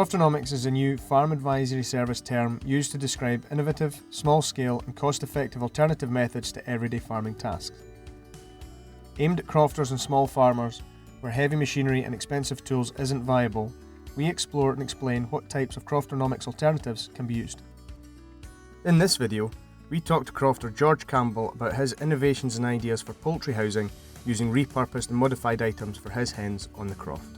Croftonomics is a new farm advisory service term used to describe innovative, small-scale and cost-effective alternative methods to everyday farming tasks. Aimed at crofters and small farmers, where heavy machinery and expensive tools isn't viable, we explore and explain what types of croftonomics alternatives can be used. In this video, we talk to crofter George Campbell about his innovations and ideas for poultry housing using repurposed and modified items for his hens on the croft.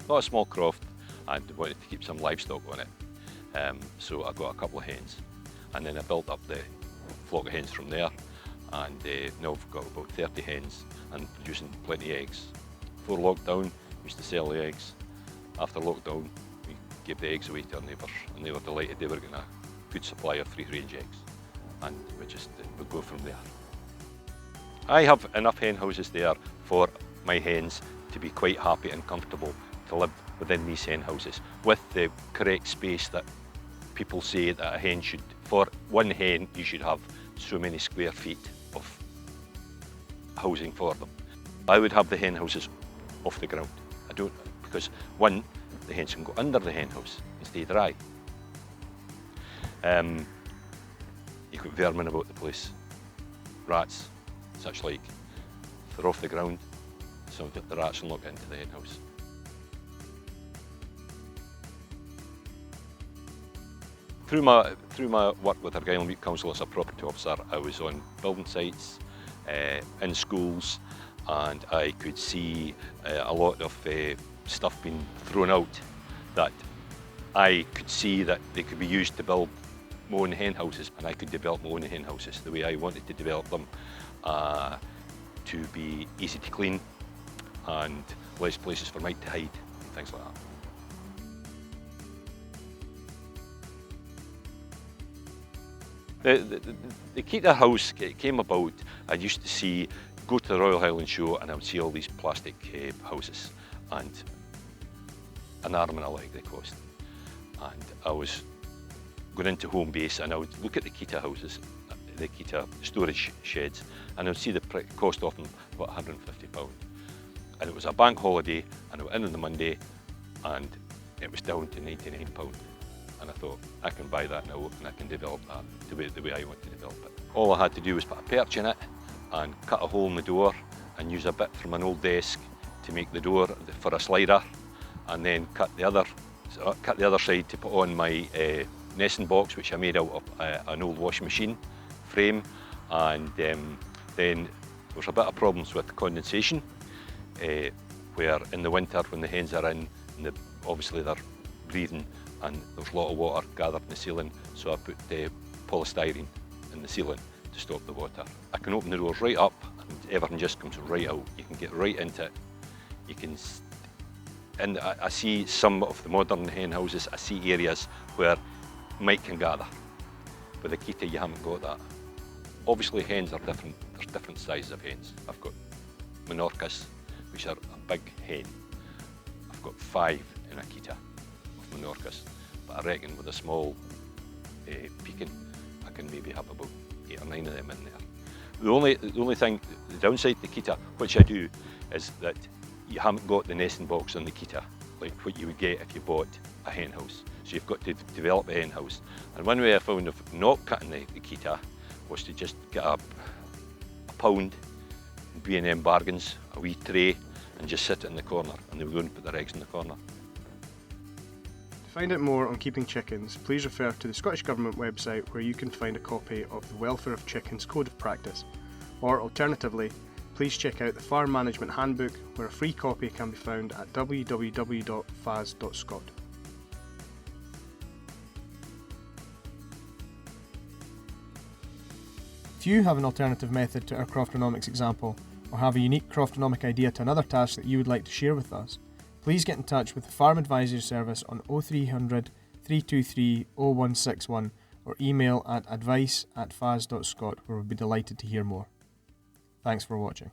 Got a small croft and wanted to keep some livestock on it, so I got a couple of hens, and then I built up the flock of hens from there, and now I've got about 30 hens and producing plenty of eggs. Before lockdown, we used to sell the eggs. After lockdown, we gave the eggs away to our neighbours, and they were delighted they were getting a good supply of free-range eggs, and we go from there. I have enough hen houses there for my hens to be quite happy and comfortable to live within these hen houses with the correct space that people say that a hen should. For one hen, you should have so many square feet of housing for them. I would have the hen houses off the ground. I don't, because one, the hens can go under the hen house and stay dry. You've got vermin about the place, rats, such like. If they're off the ground, so the rats will not get into the hen house. Through my work with Argyll Meat Council as a property officer, I was on building sites, in schools, and I could see a lot of stuff being thrown out that I could see that they could be used to build my own hen houses, and I could develop my own hen houses the way I wanted to develop them, to be easy to clean and less places for mite to hide and things like that. The key to the house came about. I used to go to the Royal Highland Show, and I would see all these plastic houses, and an arm and a leg they cost. And I was going into home base, and I would look at the Kita houses, the Kita storage sheds, and I would see the cost of them about £150. And it was a bank holiday, and I went in on the Monday, and it was down to £99. And I thought, I can buy that now and I can develop that the way I want to develop it. All I had to do was put a perch in it and cut a hole in the door and use a bit from an old desk to make the door for a slider, and then cut the other side to put on my nesting box, which I made out of an old washing machine frame. And then there was a bit of problems with the condensation, where in the winter when the hens are in, and obviously they're breathing, and there's a lot of water gathered in the ceiling, so I put the polystyrene in the ceiling to stop the water. I can open the doors right up and everything just comes right out. You can get right into it. You can, and I see some of the modern hen houses, I see areas where mite can gather. With the Kita you haven't got that. Obviously hens are different, there's different sizes of hens. I've got Minorcas, which are a big hen. I've got 5 in a Kita. Minorcas, but I reckon with a small Pekin, I can maybe have about 8 or 9 of them in there. The only thing, the downside to the Kita, which I do, is that you haven't got the nesting box on the Kita, like what you would get if you bought a hen house. So you've got to develop a hen house. And one way I found of not cutting the Kita was to just get a pound B&M bargains, a wee tray, and just sit it in the corner, and they would go and put their eggs in the corner. To find out more on keeping chickens, please refer to the Scottish Government website, where you can find a copy of the Welfare of Chickens Code of Practice, or alternatively, please check out the Farm Management Handbook, where a free copy can be found at www.fas.scot. If you have an alternative method to our croftonomics example, or have a unique croftonomic idea to another task that you would like to share with us, please get in touch with the Farm Advisory Service on 0300 323 0161 or email at advice@fas.scot, where we'll be delighted to hear more. Thanks for watching.